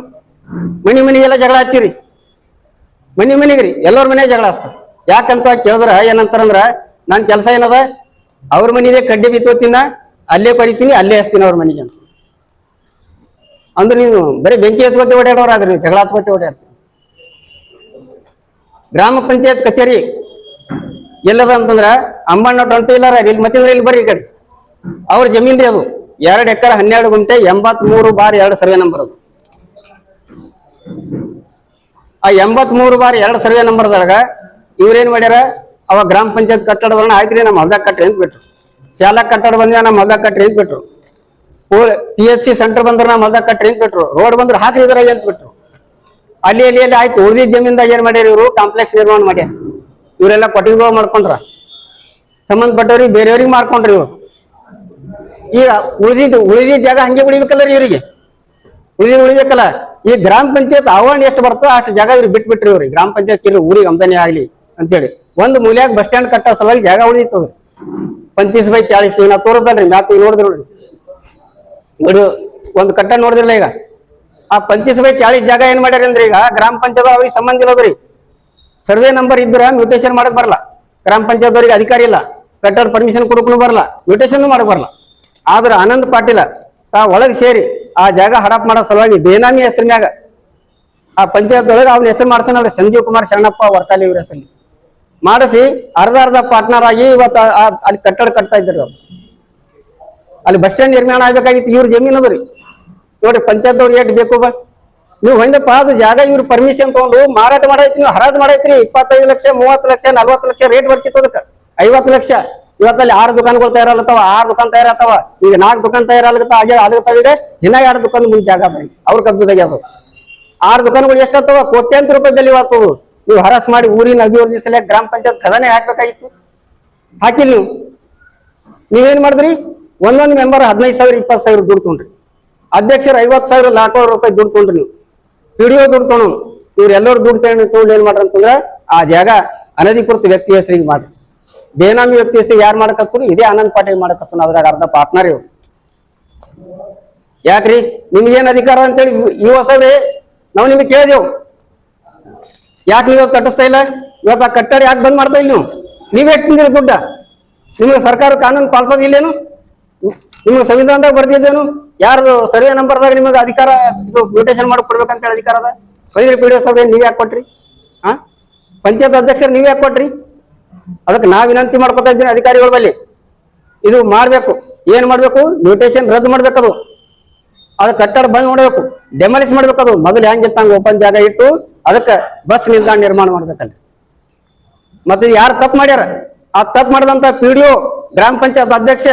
ಮನಿಗೆಲ್ಲ ಜಗಳ ಹಚ್ಚಿರಿ, ಮನಿಗ್ರಿ ಎಲ್ಲರ ಮನೆ ಜಗಳ ಹಚ್ತಾರೆ. ಯಾಕಂತ ಕೇಳಿದ್ರ ಏನಂತಾರಂದ್ರ, ನನ್ ಕೆಲಸ ಏನದ, ಅವ್ರ ಮನಿಗೆ ಕಡ್ಡಿ ಬಿತ್ತೋತಿನ, ಅಲ್ಲೇ ಕರಿತೀನಿ, ಅಲ್ಲೇ ಹಚ್ತೀನಿ ಅವ್ರ ಮನೆಗೆ ಅಂತ. ಅಂದ್ರೆ ನೀವು ಬರೀ ಬೆಂಕಿ ಹತ್ಕೋತಿ ಓಡಾಡೋರಾದ್ರಿ, ನೀವು ಜಗಳ ಹತ್ಕೋತಿ ಓಡಾಡ್ತೀವಿ. ಗ್ರಾಮ ಪಂಚಾಯತ್ ಕಚೇರಿ ಎಲ್ಲದ ಅಂತಂದ್ರ ಅಂಬಣ್ಣ 20 ಇಲ್ಲಾರ ಇಲ್ಲಿ ಮತ್ತಿದ್ರೆ ಇಲ್ಲಿ ಬರ್ರಿ ಈ ಕಡೆ. ಅವ್ರ ಜಮೀನ್ರಿ ಅದು 2 ಎಕರೆ 12 ಗುಂಟೆ 83/2 ಸರ್ವೆ ನಂಬರ್ ಅದು. ಆ 83/2 ಸರ್ವೆ ನಂಬರ್ದಾಗ ಇವ್ರೇನ್ ಮಾಡ್ಯಾರ, ಅವಾಗ ಗ್ರಾಮ ಪಂಚಾಯತ್ ಕಟ್ಟಡ ಬರೋಣ ಆಯ್ತ್ರಿ, ನಮ್ಮ ಹೊಲ್ದಾಗ ಕಟ್ರಿ ಅಂತ ಬಿಟ್ರು. ಶಾಲಾ ಕಟ್ಟಡ ಬಂದ್ರೆ ನಮ್ಮ ಹೊಲ್ದಾಗ ಕಟ್ರಿ ಅಂತ ಬಿಟ್ರು. PHC ಸೆಂಟರ್ ಬಂದ್ರೆ ನಮ್ಮ ಹೊಲ್ದಾಗ ಕಟ್ರಿ ಅಂತ ಬಿಟ್ರು. ರೋಡ್ ಬಂದ್ರೆ ಹಾಕ್ರಿ ಇದ್ರಾಗ ಅಂತ ಬಿಟ್ರು. ಅಲ್ಲಿ ಆಯ್ತು. ಉಳಿದಿದ್ದ ಜಮೀನ್ದಾಗ ಏನ್ ಮಾಡ್ಯಾರ ಇವರು, ಕಾಂಪ್ಲೆಕ್ಸ್ ನಿರ್ಮಾಣ ಮಾಡ್ಯಾರ. ಇವರೆಲ್ಲ ಕೊಟ್ಟಿಗೆಗಳು ಮಾಡ್ಕೊಂಡ್ರ, ಸಂಬಂಧಪಟ್ಟವ್ರಿಗೆ ಬೇರೆಯವ್ರಿಗೆ ಮಾಡ್ಕೊಂಡ್ರಿ ಇವ್ರು. ಈಗ ಉಳಿದಿದ್ದ ಜಾಗ ಹಂಗೆ ಉಳಿಬೇಕಲ್ಲ ರೀ ಇವರಿಗೆ, ಉಳಿಬೇಕಲ್ಲ. ಈ ಗ್ರಾಮ ಪಂಚಾಯತ್ ಆವರಣ ಎಷ್ಟು ಬರ್ತೋ ಅಷ್ಟು ಜಾಗ ಇವ್ರು ಬಿಟ್ಬಿಟ್ರಿ ಇವ್ರಿಗೆ. ಗ್ರಾಮ ಪಂಚಾಯತ್ ಊರಿಗೆ ಆಮದಾನಿ ಆಗ್ಲಿ ಅಂತೇಳಿ ಒಂದು ಮೂಲ್ಯಾಗ ಬಸ್ ಸ್ಟ್ಯಾಂಡ್ ಕಟ್ಟೋ ಸಲುವಾಗಿ ಜಾಗ ಉಳಿತದ್ರಿ. 25/40 ನಾ ತೋರದಲ್ರಿ ಮ್ಯಾಪ್ ನೋಡಿದ್ರು ನೋಡಿ, ಒಂದು ಕಟ್ಟ ನೋಡಿದ್ರಲ್ಲ. ಈಗ ಆ 25/40 ಜಾಗ ಏನ್ ಮಾಡ್ಯಾರ ಅಂದ್ರೆ, ಈಗ ಗ್ರಾಮ ಪಂಚಾಯತ್ ಅವ್ರಿಗೆ ಸಂಬಂಧ ಇಲ್ಲದ್ರಿ. ಸರ್ವೆ ನಂಬರ್ ಇದ್ರ ಮ್ಯೂಟೇಶನ್ ಮಾಡಕ್ ಬರಲ್ಲ, ಗ್ರಾಮ ಪಂಚಾಯತ್ ಅವ್ರಿಗೆ ಅಧಿಕಾರಿ ಇಲ್ಲ. ಕಟ್ಟಡ ಪರ್ಮಿಷನ್ ಕೊಡಕ್ಕೂ ಬರಲ್ಲ, ಮ್ಯೂಟೇಶನ್ ಮಾಡಕ್ ಬರಲ್ಲ. ಆದ್ರೆ ಆನಂದ್ ಪಾಟೀಲ ತಾ ಒಳಗೆ ಸೇರಿ ಆ ಜಾಗ ಹಡಪ್ ಮಾಡೋ ಸಲುವಾಗಿ ಬೇನಾಮಿ ಹೆಸರಿನಾಗ ಆ ಪಂಚಾಯತ್ ಒಳಗೆ ಅವ್ನ ಹೆಸರು ಮಾಡ್ಸೋಣ ಸಂಜೀವ್ ಕುಮಾರ್ ಶರಣಪ್ಪ ವರ್ಕಾಲಿ ಇವ್ರ ಹೆಸರು ಮಾಡಿಸಿ ಅರ್ಧ ಪಾರ್ಟ್ನರ್ ಆಗಿ ಇವತ್ತು ಅಲ್ಲಿ ಕಟ್ಟಡ ಕಟ್ತಾ ಇದ್ದಾರೆ ಅವ್ರು. ಅಲ್ಲಿ ಬಸ್ ಸ್ಟ್ಯಾಂಡ್ ನಿರ್ಮಾಣ ಆಗ್ಬೇಕಾಗಿತ್ತು, ಇವ್ರ ಜಮೀನು ಅದ್ರಿ ನೋಡ್ರಿ. ಪಂಚಾಯತ್ ಅವ್ರಿಗೆ ಎಷ್ಟು ಬೇಕು ನೀವು ಹೊಂದಪ್ಪ ಅದು ಜಾಗ ಇವ್ರ ಪರ್ಮಿಷನ್ ತಗೊಂಡು ಮಾರಾಟ ಮಾಡೈತಿ, ನೀವು ಹರಾಜ್ ಮಾಡೈತ್ರಿ. 25 ಲಕ್ಷ 30 ಲಕ್ಷ 40 ಲಕ್ಷ ರೇಟ್ ಬರ್ತಿತ್ತು ಅದಕ್ಕೆ 50 ಲಕ್ಷ. ಇವತ್ತಲ್ಲಿ 6 ದುಕಾನ್ಗಳು ತಯಾರಲ್ಲತ್ತಾವ, 6 ದುಕಾನ್ ತಯಾರತ್ತಾವ, ಈಗ 4 ದುಕಾನ್ ತಯಾರಾಗತ್ತಾವ ಈಗ ಇನ್ನ 2 ದುಕಾನ್ ಮುಂದೆ ಜಾಗ ಅದ್ರಿ ಅವ್ರ ಕಬ್ಜದಾಗ ಅದು. 6 ದುಕಾನ್ಗಳು ಎಷ್ಟಾಗ್ತಾವ, ಕೋಟ್ಯಾಂತರ ರೂಪಾಯಿ ಬೆಲೆ ಇವತ್ತು. ನೀವು ಹರಾಸ್ ಮಾಡಿ ಊರಿನ ಅಭಿವೃದ್ಧಿ ಸಲುವಾಗಿ ಗ್ರಾಮ ಪಂಚಾಯತ್ ಖಜಾನೆ ಹಾಕ್ಬೇಕಾಗಿತ್ತು, ಹಾಕಿಲ್ಲ ನೀವು. ನೀವೇನ್ ಮಾಡಿದ್ರಿ, ಒಂದೊಂದು ಮೆಂಬರ್ 15,000 20,000 ದುಡ್ಡು ತೊಗೊಂಡ್ರಿ, ಅಧ್ಯಕ್ಷರು 50,000 1,00,000 ರೂಪಾಯಿ ದುಡ್ಡು ತೊಗೊಂಡ್ರಿ, ನೀವು ಪಿಡಿಒ ದುಡ್ಡು ತೊಗೊಂಡು ಇವ್ರೆಲ್ಲರೂ ದುಡ್ಡು ತಗೊಂಡು ಏನ್ ಮಾಡ್ರಿ ಅಂತಂದ್ರ ಆ ಜಾಗ ಅನಧಿಕೃತ ವ್ಯಕ್ತಿ ಹೆಸರಿಗೆ ಮಾಡ್ರಿ. ಬೇನಾಮಿ ವ್ಯಕ್ತಿ ಹೆಸರಿಗೆ ಯಾರು ಮಾಡಕತ್ತರು, ಇದೇ ಆನಂದ್ ಪಾಟೀಲ್ ಮಾಡಕತ್ತನು, ಅದ್ರಾಗ ಅರ್ಧ ಪಾರ್ಟ್ನರ್ ಇವ್ರು. ಯಾಕ್ರಿ ನಿಮ್ಗೇನ್ ಅಧಿಕಾರ ಅಂತೇಳಿ ಈ ಹೊಸವ್ರಿ ನಾವು ನಿಮಗೆ ಕೇಳಿದೆವು, ಯಾಕೆ ನೀವು ತಟ್ಟಿಸ್ತಾ ಇಲ್ಲ? ಇವತ್ತು ಆ ಕಟ್ಟಡ ಯಾಕೆ ಬಂದ್ ಮಾಡ್ತಾ ಇಲ್ಲ? ನೀವ್ ಎಷ್ಟು ತಿಂದಿರಿ ದುಡ್ಡ? ನಿಮ್ಗೆ ಸರ್ಕಾರ ಕಾನೂನು ಪಾಲಿಸೋದಿಲ್ಲೇನು? ನಿಮ್ಗೆ ಸಂವಿಧಾನದಾಗ ಬರ್ದಿದ್ದೇನು? ಯಾರ್ದು ಸರ್ವೆ ನಂಬರ್ದಾಗ ನಿಮಗೆ ಅಧಿಕಾರ ಇದು ಮ್ಯೂಟೇಶನ್ ಮಾಡಿ ಕೊಡ್ಬೇಕಂತ ಹೇಳಿ ಅಧಿಕಾರ ಅದ? ಪಿಡಿಒ ಸಭೆ ನೀವ್ ಯಾಕೆ ಕೊಟ್ರಿ? ಪಂಚಾಯತ್ ಅಧ್ಯಕ್ಷರು ನೀವ್ ಯಾಕೆ ಕೊಟ್ರಿ? ಅದಕ್ಕೆ ನಾ ವಿನಂತಿ ಮಾಡ್ಕೊತಾ ಇದ್ದೀನಿ ಅಧಿಕಾರಿಗಳ ಬಳಿ, ಇದು ಮಾಡ್ಬೇಕು. ಏನ್ ಮಾಡ್ಬೇಕು, ಮ್ಯೂಟೇಶನ್ ರದ್ದು ಮಾಡ್ಬೇಕದು, ಅದು ಕಟ್ಟಡ ಬಂದ್ ಮಾಡ್ಬೇಕು, ಡೆಮಾಲಿಸ್ ಮಾಡ್ಬೇಕು. ಅದು ಮೊದಲು ಹೆಂಗಿತ್ತ ಹಂಗ ಓಪನ್ ಜಾಗ ಇಟ್ಟು ಅದಕ್ಕೆ ಬಸ್ ನಿಲ್ದಾಣ ನಿರ್ಮಾಣ ಮಾಡ್ಬೇಕಲ್ಲಿ. ಮತ್ತೆ ಯಾರು ತಪ್ಪು ಮಾಡ್ಯಾರ, ಆ ತಪ್ಪು ಮಾಡಿದಂತ ಪಿಡಿಒ, ಗ್ರಾಮ ಪಂಚಾಯತ್ ಅಧ್ಯಕ್ಷ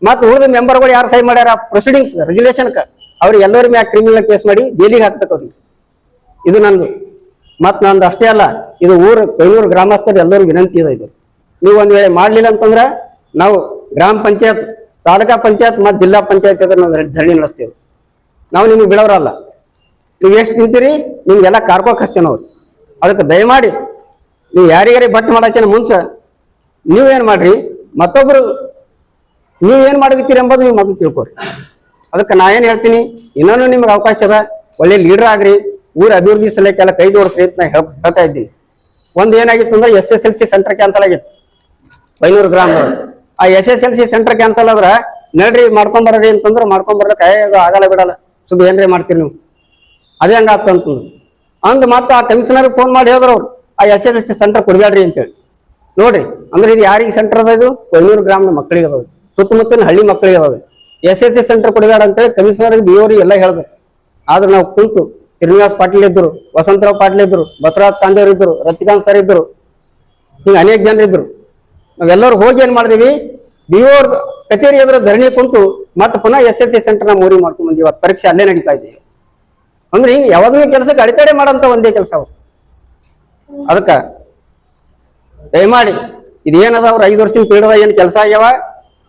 ಮತ್ತು ಉಳಿದ ಮೆಂಬರ್ಗಳು ಯಾರು ಸಹಿ ಮಾಡ್ಯಾರ ಪ್ರೊಸೀಡಿಂಗ್ಸ್ ರೆಗ್ಯುಲೇಷನ್ ಅವ್ರಿಗೆ ಎಲ್ಲರ ಮ್ಯಾಗ ಕ್ರಿಮಿನಲ್ ಕೇಸ್ ಮಾಡಿ ಜೈಲಿಗೆ ಹಾಕ್ಬೇಕು ಅವ್ರಿಗೆ. ಇದು ನಂದು ಮತ್ ನಂದು ಅಷ್ಟೇ ಅಲ್ಲ, ಇದು ಕೊಯ್ನೂರು ಗ್ರಾಮಸ್ಥರು ಎಲ್ಲರೂ ವಿನಂತಿ ಇದೆ. ಇದು ನೀವು ಒಂದ್ ವೇಳೆ ಮಾಡ್ಲಿಲ್ಲ ಅಂತಂದ್ರ ನಾವು ಗ್ರಾಮ ಪಂಚಾಯತ್, ತಾಲೂಕಾ ಪಂಚಾಯತ್ ಮತ್ತು ಜಿಲ್ಲಾ ಪಂಚಾಯತ್ ಧರಣಿ ನಡೆಸ್ತೇವೆ. ನಾವು ನಿಮ್ಗೆ ಬಿಡೋರಲ್ಲ, ನೀವು ಎಷ್ಟು ತಿಂತೀರಿ ನಿಮ್ಗೆಲ್ಲ ಕಾರ್ಕೋ ಖರ್ಚನವ್ರು. ಅದಕ್ಕೆ ದಯಮಾಡಿ ನೀವು ಯಾರಿಗಾರಿ ಬಟ್ ಮಾಡಾಕಿನ ಮುಂಚೆ ನೀವೇನ್ ಮಾಡ್ರಿ, ಮತ್ತೊಬ್ರು ನೀವೇನ್ ಮಾಡಕತ್ತೀರಿ ಎಂಬುದು ನೀವು ಮೊದಲು ತಿಳ್ಕೊರಿ. ಅದಕ್ಕೆ ನಾ ಏನ್ ಹೇಳ್ತೀನಿ, ಇನ್ನೂ ನಿಮ್ಗೆ ಅವಕಾಶ ಅದ, ಒಳ್ಳೆ ಲೀಡರ್ ಆಗ್ರಿ, ಊರ ಅಭಿವೃದ್ಧಿ ಸಲಕ್ಕೆಲ್ಲ ಕೈ ಜೋಡಿಸ್ರಿ ಅಂತ ನಾ ಹೇಳ್ತಾ ಇದ್ದೀನಿ. ಒಂದ್ ಏನಾಗಿತ್ತು ಅಂದ್ರೆ SSLC ಸೆಂಟರ್ ಕ್ಯಾನ್ಸಲ್ ಆಗಿತ್ತು ಕೊಯ್ನೂರು ಗ್ರಾಮದವ್ರು. ಆ SSLC ಸೆಂಟರ್ ಕ್ಯಾನ್ಸಲ್ ಆದ್ರ ನಡ್ರಿ ಮಾಡ್ಕೊಂಬರ್ರಿ ಅಂತಂದ್ರೆ ಮಾಡ್ಕೊಂಬರ್ಲಿಕ್ಕೆ ಆಗಲ್ಲ ಬಿಡಲ್ಲ, ಸುಬ್ಬ ಏನ್ರಿ ಮಾಡ್ತೀರಿ ನೀವು, ಅದೇ ಹಂಗಾಗ್ತ ಅಂತಂದ್ರು. ಅಂದ್ ಮತ್ತೆ ಆ ಕಮಿಷನರ್ ಫೋನ್ ಮಾಡಿ ಹೇಳಿದ್ರು ಅವ್ರು, ಆ SSLC ಸೆಂಟರ್ ಕೊಡ್ಬೇಡ್ರಿ ಅಂತೇಳಿ. ನೋಡ್ರಿ ಅಂದ್ರೆ ಇದು ಯಾರಿಗೆ ಸೆಂಟರ್ ಅದ, ಇದು ಕೊಯ್ನೂರು ಗ್ರಾಮದ ಮಕ್ಕಳಿಗೆ ಅದಾವ, ಸುತ್ತಮುತ್ತಲಿನ ಹಳ್ಳಿ ಮಕ್ಕಳಿಗೆ ಅದಾವ. SSLC ಸೆಂಟರ್ ಕೊಡಬೇಡ ಅಂತೇಳಿ ಕಮಿಷನರ್ BOರಿ ಎಲ್ಲ ಹೇಳಿದ್ರು. ಆದ್ರೆ ನಾವು ಕುಂತು ಶ್ರೀನಿವಾಸ್ ಪಾಟೀಲ್ ಇದ್ರು, ವಸಂತರಾವ್ ಪಾಟೀಲ್ ಇದ್ರು, ಬಸವರಾಜ್ ಕಾಂದೇವ್ರ ಇದ್ರು, ರತಿಕಾಂತ್ ಸರ್ ಇದ್ರು, ಹಿಂಗ ಅನೇಕ ಜನರು ಇದ್ರು. ನಾವೆಲ್ಲರೂ ಹೋಗಿ ಏನ್ ಮಾಡಿದೀವಿ, BO ಕಚೇರಿ ಎದುರು ಧರಣಿ ಕುಂತು ಮತ್ತೆ ಪುನಃ SSLC ಸೆಂಟರ್ ನ ಮೂರಿ ಮಾಡ್ಕೊಂಡ್ ಬಂದೀವಿ. ಇವತ್ತು ಪರೀಕ್ಷೆ ಅಲ್ಲೇ ನಡೀತಾ ಇದೆ. ಅಂದ್ರೆ ಹಿಂಗ ಯಾವ್ದೋ ಕೆಲಸಕ್ಕೆ ಅಡೆತಡೆ ಮಾಡಂತ ಒಂದೇ ಕೆಲಸ ಅವ್ರು. ಅದಕ್ಕ ದಯಮಾಡಿ ಇದೇನದ ಅವ್ರ 5 ವರ್ಷದ ಪೀಡದ ಏನ್ ಕೆಲಸ ಆಗ್ಯಾವ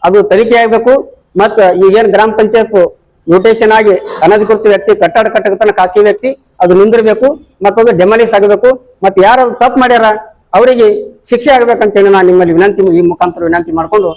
ಅದು ತನಿಖೆ ಆಗ್ಬೇಕು. ಮತ್ತ ಈಗೇನ್ ಗ್ರಾಮ ಪಂಚಾಯತ್ ಮ್ಯೂಟೇಶನ್ ಆಗಿ ಅನಧಿಕೃತ ವ್ಯಕ್ತಿ ಕಟ್ಟಡ ಕಟ್ಟಕತನ ಖಾಸಗಿ ವ್ಯಕ್ತಿ ಅದು ನಿಂದಿರ್ಬೇಕು, ಮತ್ತದು ಡೆಮಾಲಿಸ್ ಆಗಬೇಕು. ಮತ್ತೆ ಯಾರು ತಪ್ಪು ಮಾಡ್ಯಾರ ಅವರಿಗೆ ಶಿಕ್ಷೆ ಆಗ್ಬೇಕಂತೇಳಿ ನಾನು ನಿಮ್ಮಲ್ಲಿ ವಿನಂತಿ, ಈ ಮುಖಾಂತರ ವಿನಂತಿ ಮಾಡ್ಕೊಂಡು